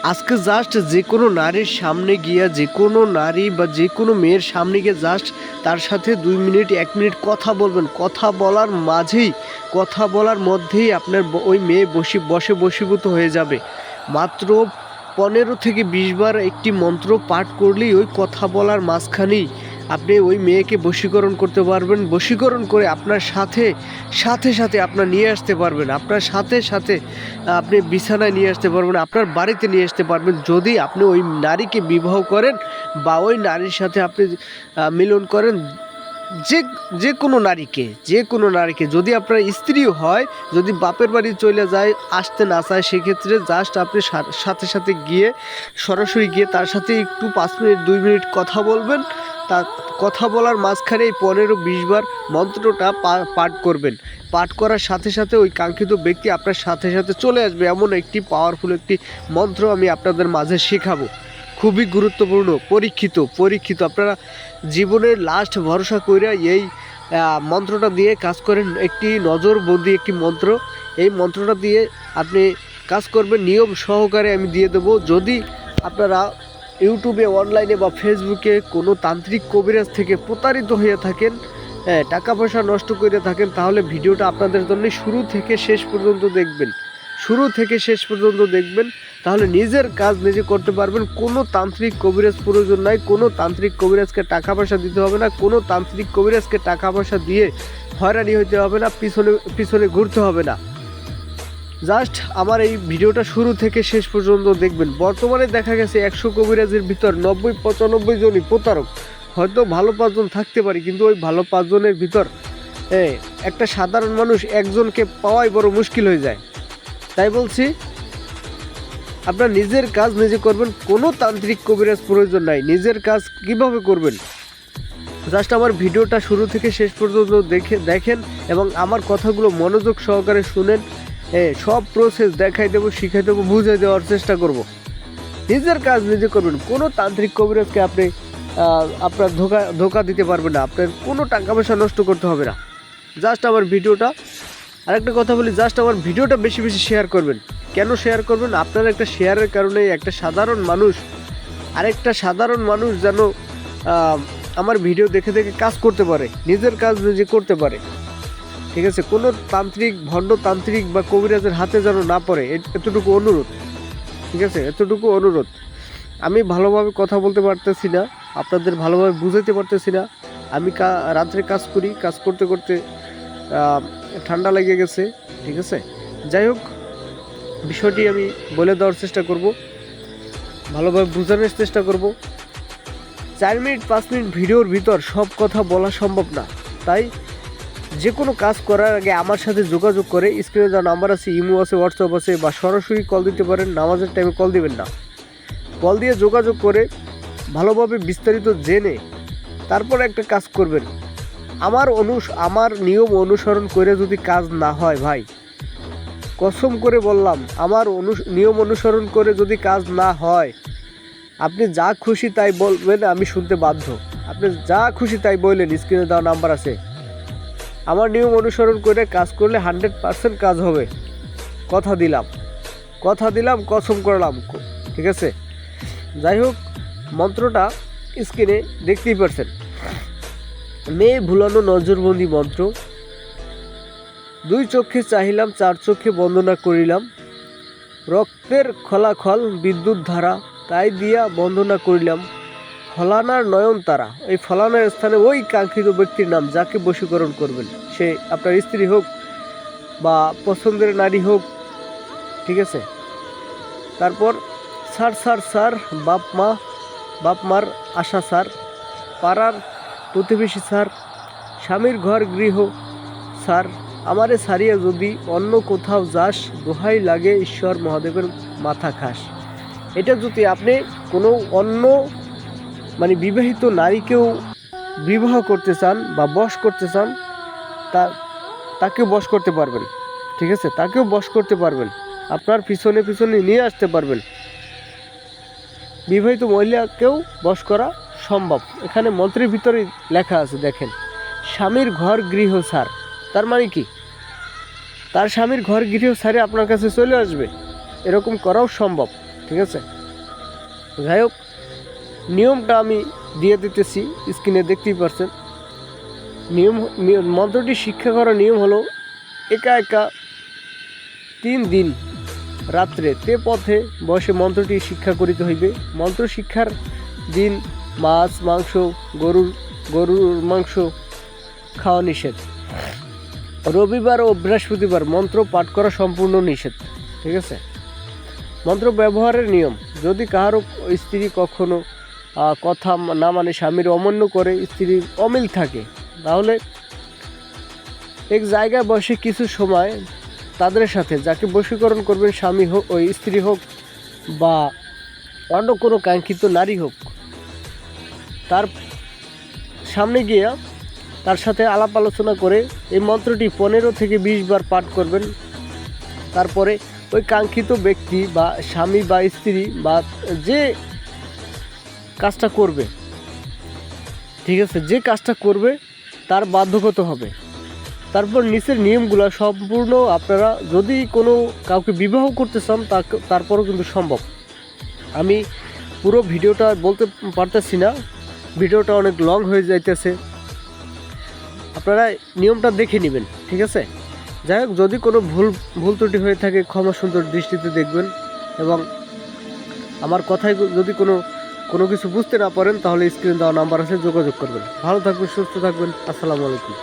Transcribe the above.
আজকে জাস্ট যে কোনো নারীর সামনে গিয়া যে কোনো নারী বা যে কোনো মেয়ের সামনে গিয়ে জাস্ট তার সাথে 2 মিনিট 1 মিনিট কথা বলবেন। কথা বলার মাঝেই কথা বলার মধ্যেই আপনার ওই মেয়ে বশীভূত হয়ে যাবে। মাত্র 15 থেকে 20 বার একটি মন্ত্র পাঠ করলেই ওই কথা বলার মাঝখানেই আপনি ওই মেয়েকে বশীকরণ করতে পারবেন। বশীকরণ করে আপনার সাথে সাথে আপনার নিয়ে আসতে পারবেন। আপনার সাথে আপনি বিছানায় নিয়ে আসতে পারবেন, আপনার বাড়িতে নিয়ে আসতে পারবেন, যদি আপনি ওই নারীকে বিবাহ করেন বা ওই নারীর সাথে আপনি মিলন করেন। যে কোনো নারীকে যদি আপনার স্ত্রীও হয়, যদি বাপের বাড়ি চলে যায়, আসতে না চায়, সেক্ষেত্রে জাস্ট আপনি সাথে গিয়ে সরাসরি গিয়ে তার সাথে একটু 5 মিনিট 2 মিনিট কথা বলবেন। তা কথা বলার মাঝখানে এই 15-20 বার মন্ত্রটা পাঠ করবেন। পাঠ করার সাথে ওই কাঙ্ক্ষিত ব্যক্তি আপনার সাথে চলে আসবে। এমন একটি পাওয়ারফুল একটি মন্ত্র আমি আপনাদের মাঝে শেখাবো, খুবই গুরুত্বপূর্ণ, পরীক্ষিত। আপনারা জীবনের লাস্ট ভরসা কইরা এই মন্ত্রটা দিয়ে কাজ করেন। একটি নজরবন্দি একটি মন্ত্র, এই মন্ত্রটা দিয়ে আপনি কাজ করবেন নিয়ম সহকারে আমি দিয়ে দেবো। যদি আপনারা ইউটিউবে, অনলাইনে বা ফেসবুকে কোনো তান্ত্রিক কবিরাজ থেকে প্রতারিত হয়ে থাকেন, টাকা পয়সা নষ্ট করে থাকেন, তাহলে ভিডিওটা আপনাদের জন্য শুরু থেকে শেষ পর্যন্ত দেখবেন। তাহলে নিজের কাজ নিজে করতে পারবেন। কোনো তান্ত্রিক কবিরাজ প্রয়োজন নাই, কোনো তান্ত্রিক কবিরাজকে টাকা পয়সা দিতে হবে না, কোনো তান্ত্রিক কবিরাজকে টাকা পয়সা দিয়ে হয়রানি হতে হবে না, পিছনে ঘুরতে হবে না। জাস্ট আমার এই ভিডিওটা শুরু থেকে শেষ পর্যন্ত দেখবেন। বর্তমানে দেখা গেছে 100 কবিরাজের ভিতর 90-95 জনই প্রতারক। হয়তো ভালো 5 জন থাকতে পারে, কিন্তু ওই ভালো 5 জনের ভিতর একটা সাধারণ মানুষ একজনকে পাওয়াই বড় মুশকিল হয়ে যায়। তাই বলছি, আপনার নিজের কাজ নিজে করবেন, কোনো তান্ত্রিক কবিরাজ প্রয়োজন নাই। নিজের কাজ কিভাবে করবেন, জাস্ট আমার ভিডিওটা শুরু থেকে শেষ পর্যন্ত দেখেন এবং আমার কথাগুলো মনোযোগ সহকারে শুনেন। সব প্রসেস দেখাই দেবো, শিখাই দেবো, বুঝিয়ে দেওয়ার চেষ্টা করব। নিজের কাজ নিজে করবেন। কোনো তান্ত্রিক কবিরাজকে আপনি আপনার ধোকা দিতে পারবেন না। আপনার কোনো টাকা পয়সা নষ্ট করতে হবে না। জাস্ট আমার ভিডিওটা, আরেকটা কথা বলি, জাস্ট আমার ভিডিওটা বেশি শেয়ার করবেন। কেন শেয়ার করবেন? আপনার একটা শেয়ারের কারণে একটা সাধারণ মানুষ, আরেকটা সাধারণ মানুষ যেন আমার ভিডিও দেখে কাজ করতে পারে, নিজের কাজ নিজে করতে পারে। ঠিক আছে? কোনো ভণ্ড তান্ত্রিক বা কবিরাজের হাতে যেন না পড়ে, এতটুকু অনুরোধ। ঠিক আছে? এতটুকু অনুরোধ। আমি ভালোভাবে কথা বলতে পারতেছি না, আপনাদের ভালোভাবে বুঝাইতে পারতেছি না। আমি রাত্রে কাজ করি, কাজ করতে ঠান্ডা লেগে গেছে। ঠিক আছে? যাই হোক, বিষয়টি আমি বলে দেওয়ার চেষ্টা করব, ভালোভাবে বোঝানোর চেষ্টা করব। 4 মিনিট 5 মিনিট ভিডিওর ভিতর সব কথা বলা সম্ভব না। তাই যে কোনো কাজ করার আগে আমার সাথে যোগাযোগ করে, স্ক্রিনে যা নাম্বার আছে, ইমো আছে, হোয়াটসঅ্যাপ আছে, বা সরাসরি কল দিতে পারেন। নামাজের টাইমে কল দিবেন না। কল দিয়ে যোগাযোগ করে ভালোভাবে বিস্তারিত জেনে তারপর একটা কাজ করবেন। আমার নিয়ম অনুসরণ করে যদি কাজ না হয়, ভাই কসম করে বললাম, আমার নিয়ম অনুসরণ করে যদি কাজ না হয়, আপনি যা খুশি তাই বলবেন, আমি শুনতে বাধ্য। আপনি যা খুশি তাই বললেন, স্ক্রিনে দেওয়া নাম্বার আছে। আমার নিয়ম অনুসরণ করে কাজ করলে 100% কাজ হবে। কথা দিলাম, কসম করলাম। ঠিক আছে? যাই হোক, মন্ত্রটা স্ক্রিনে দেখতেই পারছেন। মেয়ে ভুলানো নজরবন্দি মন্ত্র। 2 চক্ষে চাহিলাম, 4 চক্ষে বন্দনা করিলাম, রক্তের খলাখল বিদ্যুৎ ধারা, তাই দিয়া বন্দনা করিলাম, ফলানার নয়ন তারা। এই ফলানার স্থানে ওই কাঙ্ক্ষিত ব্যক্তির নাম, যাকে বশীকরণ করবেন। সে আপনার স্ত্রী হোক বা পছন্দের নারী হোক। ঠিক আছে? তারপর স্যার, বাপ মার আশা স্যার, পাড়ার প্রতিবেশী স্যার, স্বামীর ঘর গৃহ স্যার, আমারে সারিয়া যদি অন্য কোথাও যাস, দোহাই লাগে ঈশ্বর মহাদেবের মাথা খাস। এটা যদি আপনি কোনো অন্য বিবাহিত নারীকেও বিবাহ করতে চান বা বশ করতে চান, তাকেও বশ করতে পারবেন। ঠিক আছে? তাকেও বশ করতে পারবেন, আপনার পিছনে নিয়ে আসতে পারবেন। বিবাহিত মহিলাকেও বশ করা সম্ভব। এখানে মন্ত্রের ভিতরে লেখা আছে, দেখেন, স্বামীর ঘর গৃহ সার। তার মানে কি? তার স্বামীর ঘর গৃহ সারে আপনার কাছে চলে আসবে, এরকম করাও সম্ভব। ঠিক আছে? যাই হোক, নিয়মটা আমি দিয়ে দিতেছি, স্ক্রিনে দেখতেই পারছেন। মন্ত্রটি শিক্ষা করার নিয়ম হলো, একা একা 3 দিন রাত্রে তে পথে বসে মন্ত্রটি শিক্ষা করিতে হইবে। মন্ত্র শিক্ষার দিন মাছ মাংস গরুর মাংস খাওয়া নিষেধ। রবিবার ও বৃহস্পতিবার মন্ত্র পাঠ করা সম্পূর্ণ নিষেধ, ঠিক আছে? মন্ত্র ব্যবহারের নিয়ম, যদি কাহারও স্ত্রী কখনো কথা না মানে স্বামীর অমান্য করে, স্ত্রীর অমিল থাকে, তাহলে এক জায়গায় বসে কিছু সময় তাদের সাথে, যাকে বশীকরণ করবেন, স্বামী হোক ওই স্ত্রী হোক বা অন্য কোনো কাঙ্ক্ষিত নারী হোক, তার সামনে গিয়ে তার সাথে আলাপ আলোচনা করে এই মন্ত্রটি 15 থেকে 20 বার পাঠ করবেন। তারপরে ওই কাঙ্ক্ষিত ব্যক্তি বা স্বামী বা স্ত্রী বা যে কাজটা করবে, ঠিক আছে, যে কাজটা করবে তার বাধ্যগত হবে। তারপর নিচের নিয়মগুলো সম্পূর্ণ আপনারা যদি কোনো কাউকে বিবাহ করতে চান তারপরও কিন্তু সম্ভব। আমি পুরো ভিডিওটা বলতে পারতেছি না, ভিডিওটা অনেক লং হয়ে যাইতেছে, আপনারা নিয়মটা দেখে নেবেন, ঠিক আছে? যাই হোক, যদি কোনো ভুল ত্রুটি হয়ে থাকে ক্ষমা সুন্দর দৃষ্টিতে দেখবেন, এবং আমার কথায় যদি কোনো কিছু বুঝতে না পারেন তাহলে স্ক্রিনে দেওয়া নাম্বার আছে, যোগাযোগ করবেন। ভালো থাকবেন, সুস্থ থাকবেন। আসসালামু আলাইকুম।